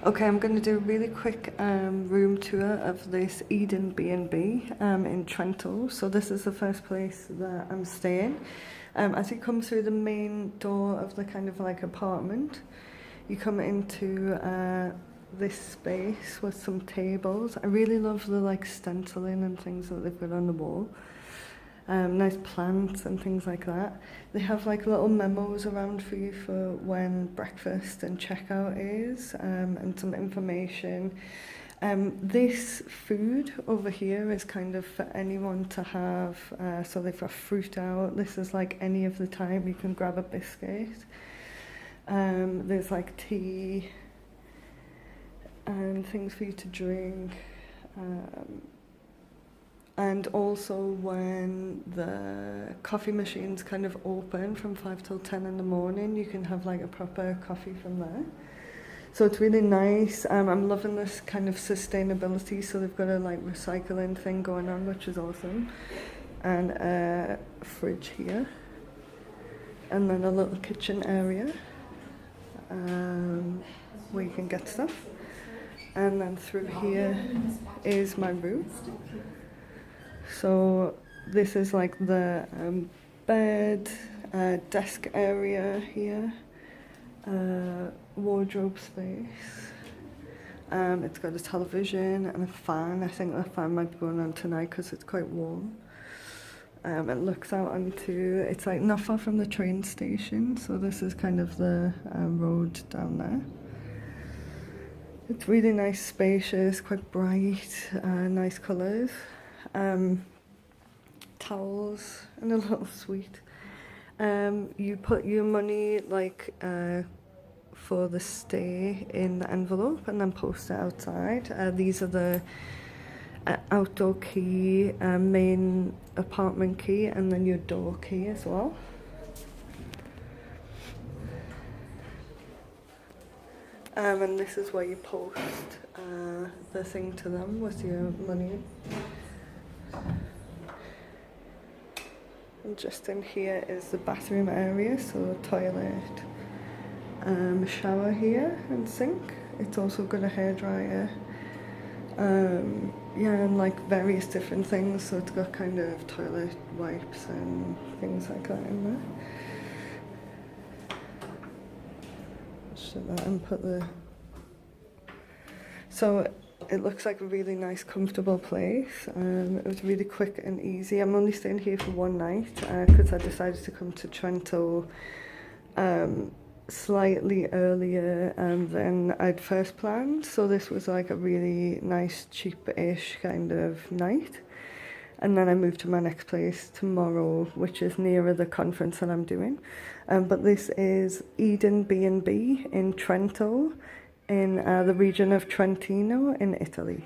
Okay, I'm going to do a really quick room tour of this Eden B&B in Trento. So this is the first place that I'm staying. As you come through the main door of the kind of like apartment, you come into this space with some tables. I really love the like stenciling and things that they've got on the wall. Nice plants and things like that. They have like little memos around for you for when breakfast and checkout is, and some information. This food over here is kind of for anyone to have, so they've got fruit out. This is like any of the time you can grab a biscuit. There's like tea and things for you to drink. And also when the coffee machine's kind of open from 5 till 10 in the morning, you can have like a proper coffee from there. So it's really nice. I'm loving this kind of sustainability, so they've got a like recycling thing going on, which is awesome. And a fridge here. And then a little kitchen area where you can get stuff. And then through here is my room. So this is like the bed, desk area here, wardrobe space. It's got a television and a fan. I think the fan might be going on tonight because it's quite warm. It looks out onto, it's like not far from the train station, so this is kind of the road down there. It's really nice, spacious, quite bright, nice colours. Towels and a little suite. You put your money like for the stay in the envelope and then post it outside. These are the outdoor key, main apartment key, and then your door key as well. And this is where you post the thing to them with your money. And just in here is the bathroom area, so toilet, shower here and sink. It's also got a hairdryer. Yeah, and like various different things, so it's got kind of toilet wipes and things like that in there. Shut that and put the... So it looks like a really nice, comfortable place. It was really quick and easy. I'm only staying here for one night because I decided to come to Trento slightly earlier than I'd first planned. So this was like a really nice, cheap-ish kind of night. And then I moved to my next place tomorrow, which is nearer the conference that I'm doing. But this is Eden B&B in Trento, in the region of Trentino in Italy.